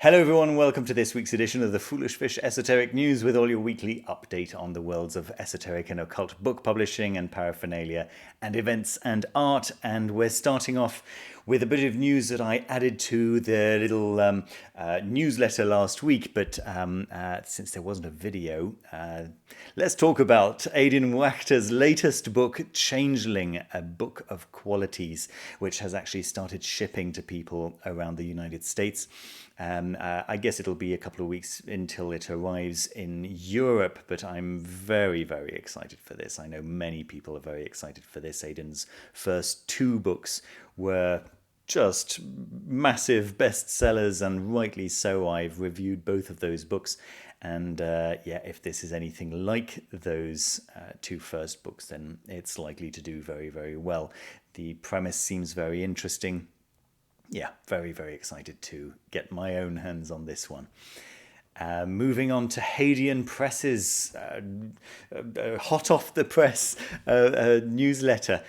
Hello everyone, welcome to this week's edition of the Foolish Fish Esoteric News with all your weekly update on the worlds of esoteric and occult book publishing and paraphernalia and events and art. And we're starting off with a bit of news that I added to the little newsletter last week, but since there wasn't a video, let's talk about Aidan Wachter's latest book, Changeling, a book of qualities, which has actually started shipping to people around the United States. I guess it'll be a couple of weeks until it arrives in Europe, but I'm very, very excited for this. I know many people are very excited for this. Aidan's first two books were just massive bestsellers, and rightly so. I've reviewed both of those books, and if this is anything like those two first books, then it's likely to do very, very well. The premise seems very interesting. Yeah, very, very excited to get my own hands on this one. Moving on to Hadean Press's hot off the press newsletter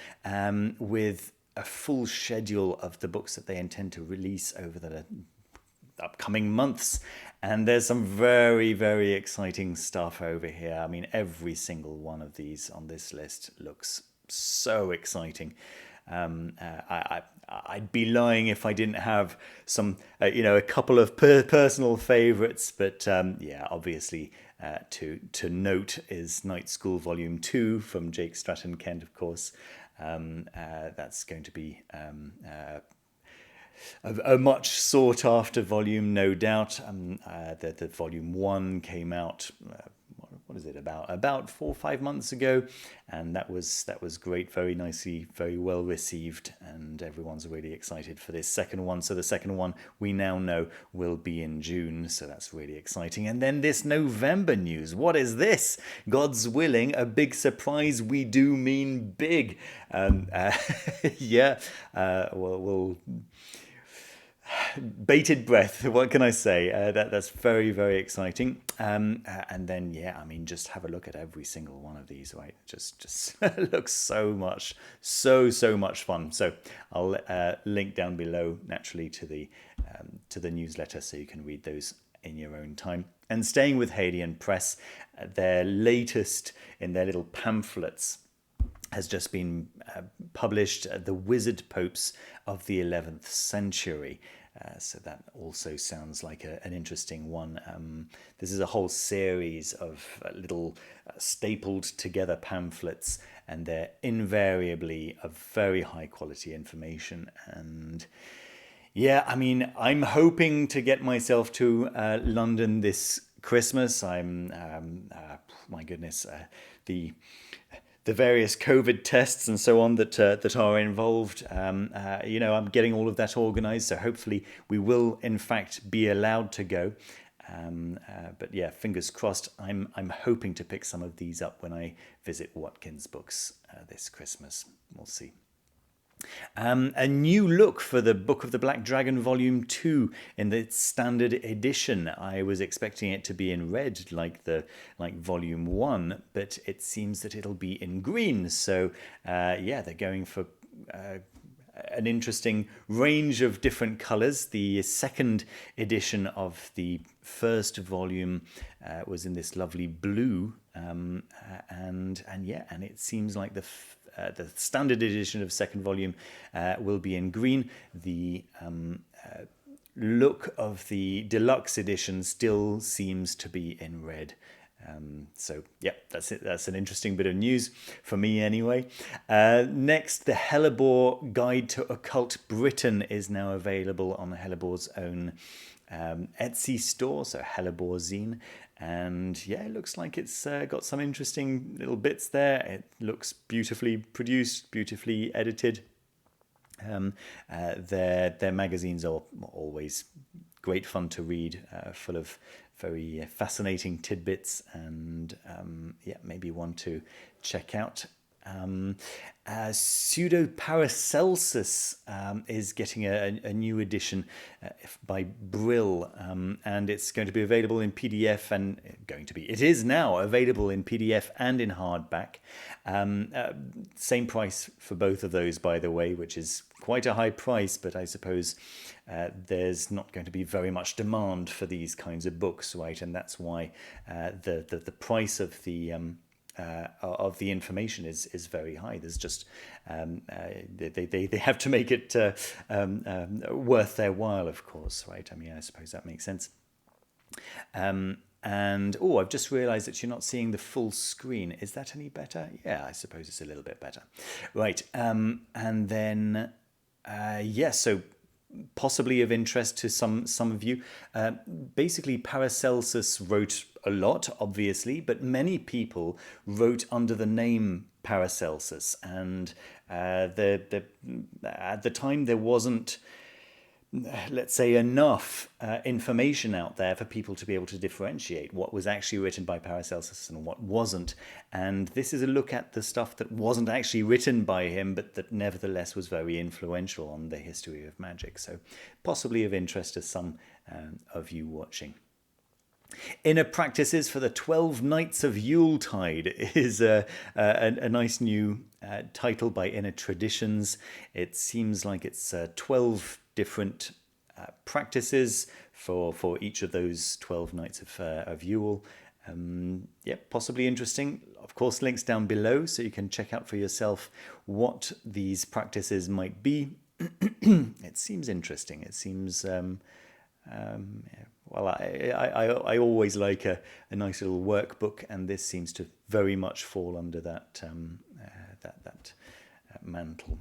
with a full schedule of the books that they intend to release over the upcoming months. And there's some very, very exciting stuff over here. I mean, every single one of these on this list looks so exciting. I'd be lying if I didn't have some, a couple of personal favourites. But obviously, to note is Night School Volume 2 from Jake Stratton Kent, of course. That's going to be a much sought after volume, no doubt. The Volume 1 came out. What is it, about 4 or 5 months ago, and that was great, very nicely, very well received, and everyone's really excited for this second one. So the second one we now know will be in June, so that's really exciting. And then this November news, what is this? God's willing, a big surprise. We do mean big. We'll bated breath. What can I say? That's very, very exciting. And then, just have a look at every single one of these. Right, just looks so much fun. So I'll link down below naturally to the newsletter, so you can read those in your own time. And staying with Hadean Press, their latest in their little pamphlets has just been published, The Wizard Popes of the 11th Century. So that also sounds like an interesting one. This is a whole series of little stapled together pamphlets, and they're invariably of very high quality information. And I'm hoping to get myself to London this Christmas. My goodness, the various COVID tests and so on that are involved. I'm getting all of that organised, so hopefully we will in fact be allowed to go. But yeah, fingers crossed. I'm hoping to pick some of these up when I visit Watkins Books this Christmas. We'll see. A new look for the Book of the Black Dragon Volume 2 in the standard edition. I was expecting it to be in red like Volume 1, but it seems that it'll be in green. So they're going for an interesting range of different colours. The second edition of the first volume was in this lovely blue, and it seems like the standard edition of second volume will be in green. The look of the deluxe edition still seems to be in red. That's it. That's an interesting bit of news for me anyway. Next, the Hellebore Guide to Occult Britain is now available on Hellebore's own Etsy store, so Hellebore Zine. And it looks like it's got some interesting little bits there. It looks beautifully produced, beautifully edited. Their magazines are always great fun to read, full of very fascinating tidbits, and maybe one to check out. Pseudo-Paracelsus is getting a new edition by Brill, and it's going to be available in PDF it is now available in PDF and in hardback. Same price for both of those, by the way, which is quite a high price, but I suppose there's not going to be very much demand for these kinds of books, right? And that's why the price of the information is very high. There's just they have to make it worth their while, of course, right? I mean, I suppose that makes sense. And I've just realized that you're not seeing the full screen. Is that any better? Yeah, I suppose it's a little bit better. Right. And then, so possibly of interest to some of you. Basically, Paracelsus wrote a lot, obviously, but many people wrote under the name Paracelsus. And at the time, there wasn't, let's say, enough information out there for people to be able to differentiate what was actually written by Paracelsus and what wasn't. And this is a look at the stuff that wasn't actually written by him, but that nevertheless was very influential on the history of magic. So possibly of interest to some of you watching. Inner Practices for the 12 Nights of Yuletide is a nice new title by Inner Traditions. It seems like it's 12 different practices for each of those 12 nights of Yule. Possibly interesting. Of course, links down below so you can check out for yourself what these practices might be. It seems interesting. It seems I always like a nice little workbook, and this seems to very much fall under that mantle.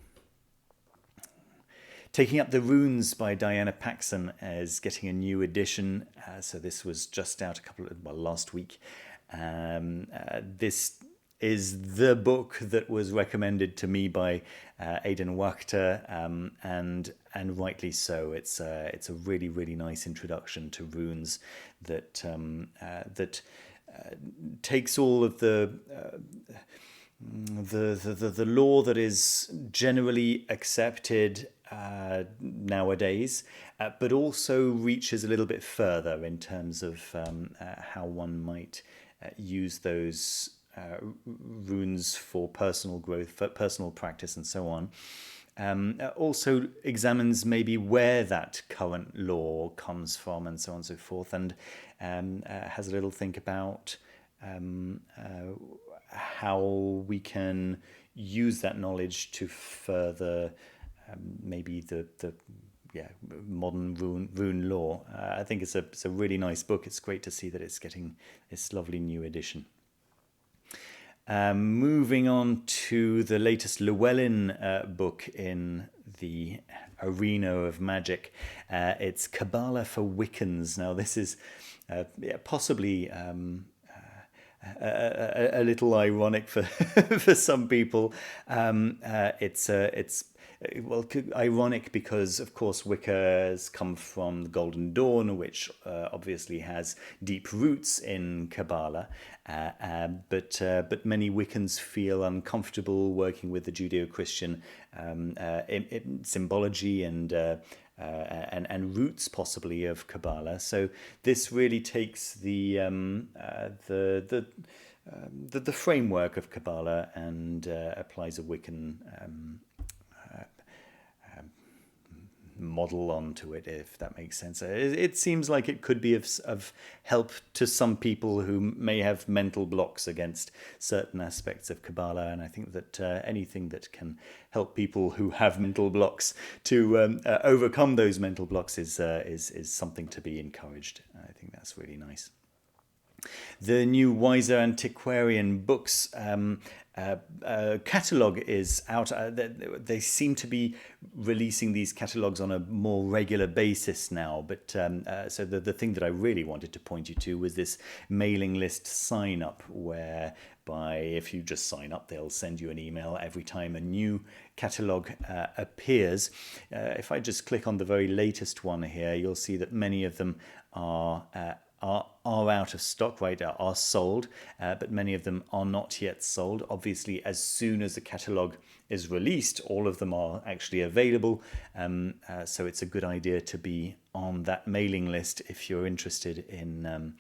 Taking Up the Runes by Diana Paxson is getting a new edition. So this was just out last week. This is the book that was recommended to me by Aidan Wachter, and rightly so. It's a really, really nice introduction to runes that takes all of the lore that is generally accepted nowadays, but also reaches a little bit further in terms of how one might use those runes for personal growth, for personal practice, and so on. Also examines maybe where that current lore comes from, and so on and so forth, and has a little think about how we can use that knowledge to further maybe the modern rune lore. I think it's a really nice book. It's great to see that it's getting this lovely new edition. Moving on to the latest Llewellyn book in the arena of magic. It's Qabalah for Wiccans. Now, this is possibly a little ironic for for some people. It's ironic because, of course, Wicca has come from the Golden Dawn, which obviously has deep roots in Qabalah. But many Wiccans feel uncomfortable working with the Judeo-Christian symbology and roots possibly of Qabalah. So this really takes the framework of Qabalah and applies a Wiccan model onto it, if that makes sense. It seems like it could be of help to some people who may have mental blocks against certain aspects of Qabalah, and I think that anything that can help people who have mental blocks to overcome those mental blocks is something to be encouraged. I think that's really nice. The new Weiser Antiquarian books catalogue is out. They seem to be releasing these catalogues on a more regular basis now. But so the thing that I really wanted to point you to was this mailing list sign up, whereby if you just sign up, they'll send you an email every time a new catalogue appears. If I just click on the very latest one here, you'll see that many of them are out of stock, right, are sold, but many of them are not yet sold. Obviously, as soon as the catalogue is released, all of them are actually available. So it's a good idea to be on that mailing list if you're interested in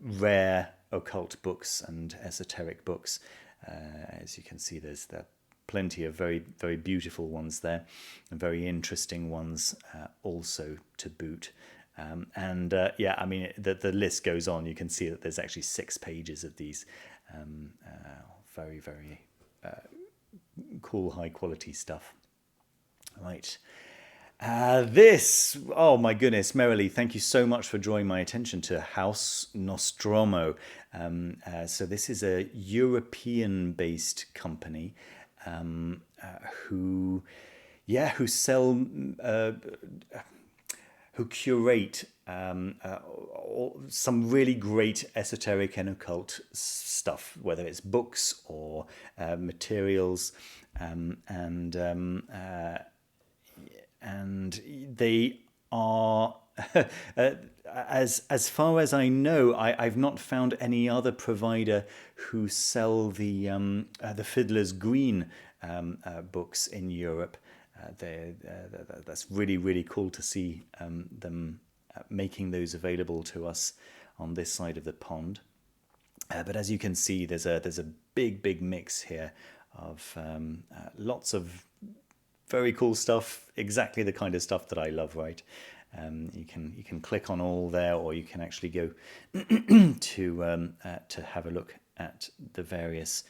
rare occult books and esoteric books. As you can see, there's plenty of very, very beautiful ones there, and very interesting ones also to boot. Yeah, I mean, the list goes on. You can see that there's actually 6 pages of these very, very cool, high quality stuff. Right. Oh my goodness, Merrily, thank you so much for drawing my attention to Haus Nostromo. So this is a European-based company who sell, who curate some really great esoteric and occult stuff, whether it's books or materials, and they are, as far as I know, I've not found any other provider who sell the Fiddler's Green books in Europe. That's really, really cool to see them making those available to us on this side of the pond. But as you can see, there's a big mix here of lots of very cool stuff, exactly the kind of stuff that I love, right? You can click on all there, or you can actually go to have a look at the various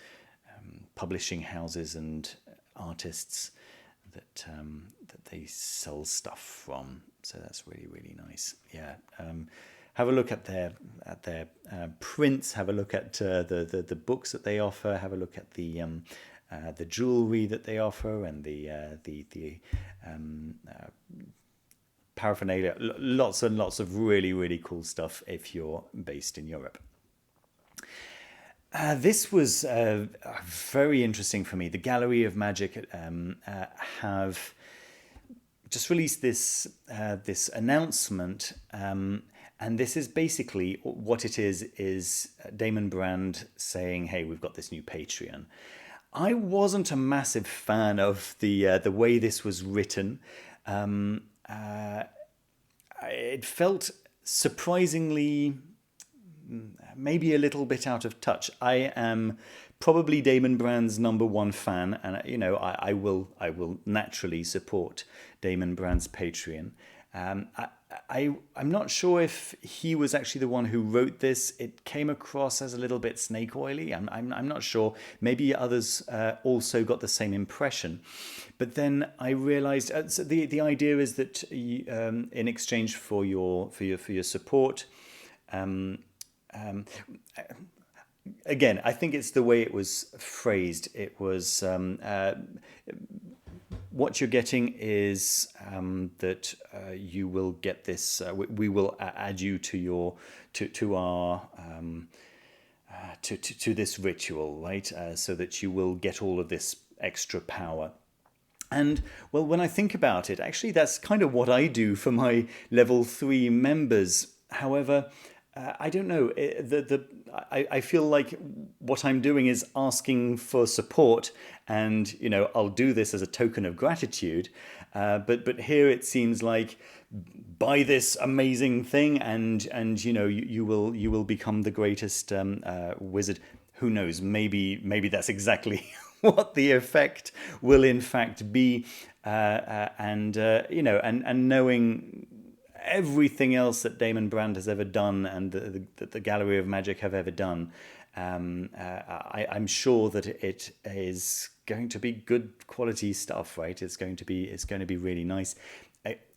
publishing houses and artists that they sell stuff from. So that's really, really nice. Yeah. Have a look at their prints. Have a look at the books that they offer. Have a look at the jewelry that they offer, and the paraphernalia. Lots and lots of really, really cool stuff if you're based in Europe. This was very interesting for me. The Gallery of Magick have just released this announcement, and this is basically what it is Damon Brand saying, "Hey, we've got this new Patreon." I wasn't a massive fan of the way this was written. It felt surprisingly, maybe a little bit out of touch. I am probably Damon Brand's #1 fan, and I will naturally support Damon Brand's Patreon. I'm not sure if he was actually the one who wrote this. It came across as a little bit snake oily. I'm not sure. Maybe others also got the same impression. But then I realized so the idea is that in exchange for your support. Again, I think it's the way it was phrased. It was what you're getting is that you will get this. We will add you to our to this ritual, right? So that you will get all of this extra power. And well, when I think about it, actually, that's kind of what I do for my level 3 members. However, I don't know. I feel like what I'm doing is asking for support, and I'll do this as a token of gratitude. But here it seems like buy this amazing thing, and you will become the greatest wizard. Who knows? Maybe that's exactly what the effect will in fact be, and knowing everything else that Damon Brand has ever done, and the Gallery of Magick have ever done, I'm sure that it is going to be good quality stuff, right? It's going to be really nice.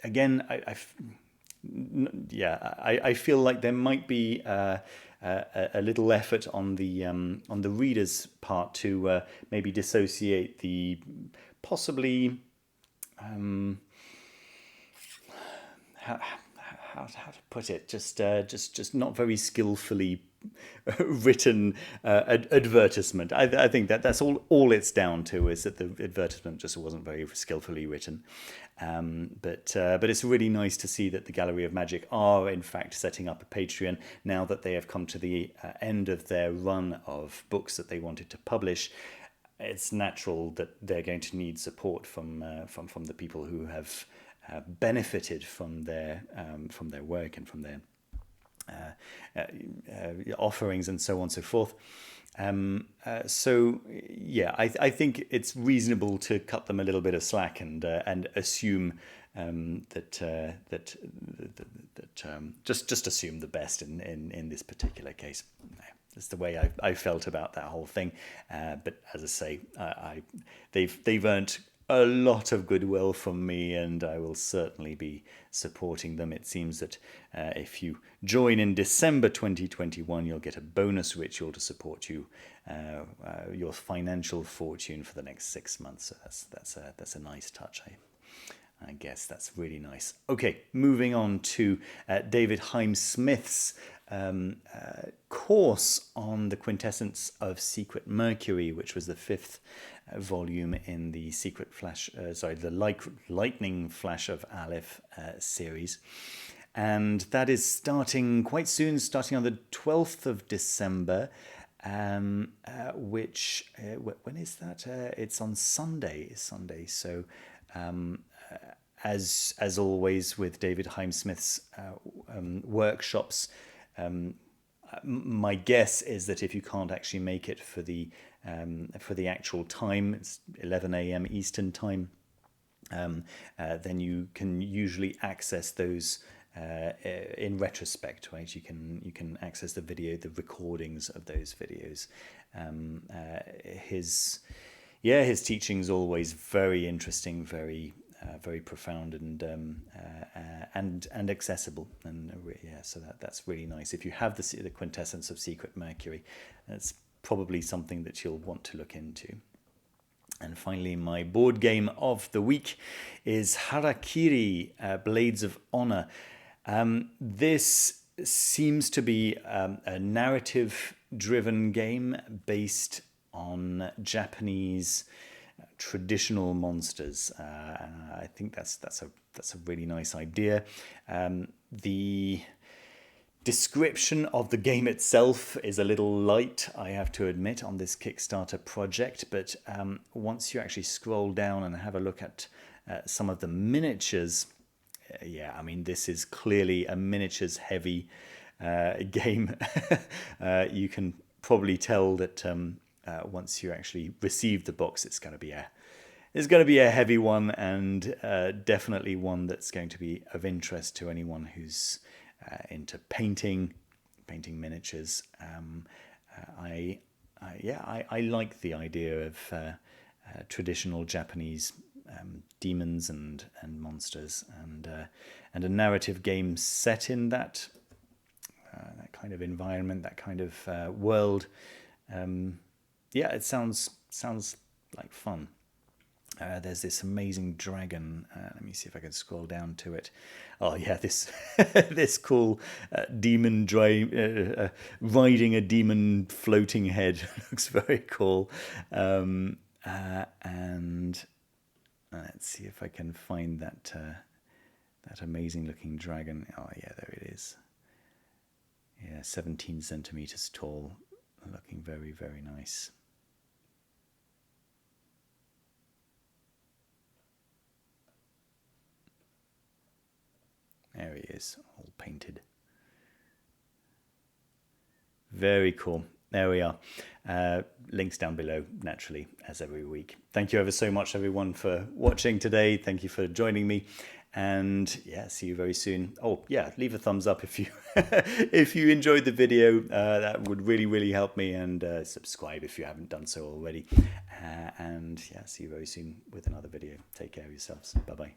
Again, I feel like there might be a little effort on the reader's part to maybe dissociate the possibly. How to put it? Just not very skillfully written advertisement. I think that's all it's down to, is that the advertisement just wasn't very skillfully written. But it's really nice to see that the Gallery of Magick are in fact setting up a Patreon now that they have come to the end of their run of books that they wanted to publish. It's natural that they're going to need support from the people who have benefited from their work and from their offerings and so on and so forth. So yeah, I think it's reasonable to cut them a little bit of slack and assume just assume the best in this particular case. That's the way I felt about that whole thing. But as I say, they've earned a lot of goodwill from me, and I will certainly be supporting them. It seems that if you join in December 2021, you'll get a bonus ritual to support you your financial fortune for the next 6 months. So that's a nice touch. I guess that's really nice. Okay, moving on to David Heim-Smith's course on the Quintessence of Secret Mercury, which was the 5th volume in the Lightning Flash of Aleph series. And that is starting quite soon, starting on the 12th of December, which, when is that? It's on Sunday. So as always with David Heim-Smith's workshops, my guess is that if you can't actually make it for the actual time, it's 11 a.m. Eastern time, then you can usually access those in retrospect, right? You can access the recordings of those videos. His teaching is always very interesting, very profound and accessible, and so that's really nice. If you have the Quintessence of Secret Mercury, that's probably something that you'll want to look into. And finally, my board game of the week is Harakiri, Blades of Honor. This seems to be a narrative-driven game based on Japanese traditional monsters. I think that's a really nice idea. The description of the game itself is a little light, I have to admit, on this Kickstarter project, but once you actually scroll down and have a look at some of the miniatures, this is clearly a miniatures heavy game. You can probably tell that once you actually receive the box, it's going to be a heavy one, and definitely one that's going to be of interest to anyone who's into painting miniatures. I like the idea of traditional Japanese demons and monsters, and a narrative game set in that kind of environment, that kind of world. It sounds like fun. There's this amazing dragon. Let me see if I can scroll down to it. Oh yeah, this this cool demon riding a demon floating head. Looks very cool. And let's see if I can find that amazing looking dragon. Oh yeah, there it is. Yeah, 17 centimeters tall, looking very, very nice. There he is, all painted. Very cool. There we are. Links down below, naturally, as every week. Thank you ever so much, everyone, for watching today. Thank you for joining me. And yeah, see you very soon. Oh yeah, leave a thumbs up if you if you enjoyed the video. That would really, really help me. And subscribe if you haven't done so already. And yeah, see you very soon with another video. Take care of yourselves. Bye-bye.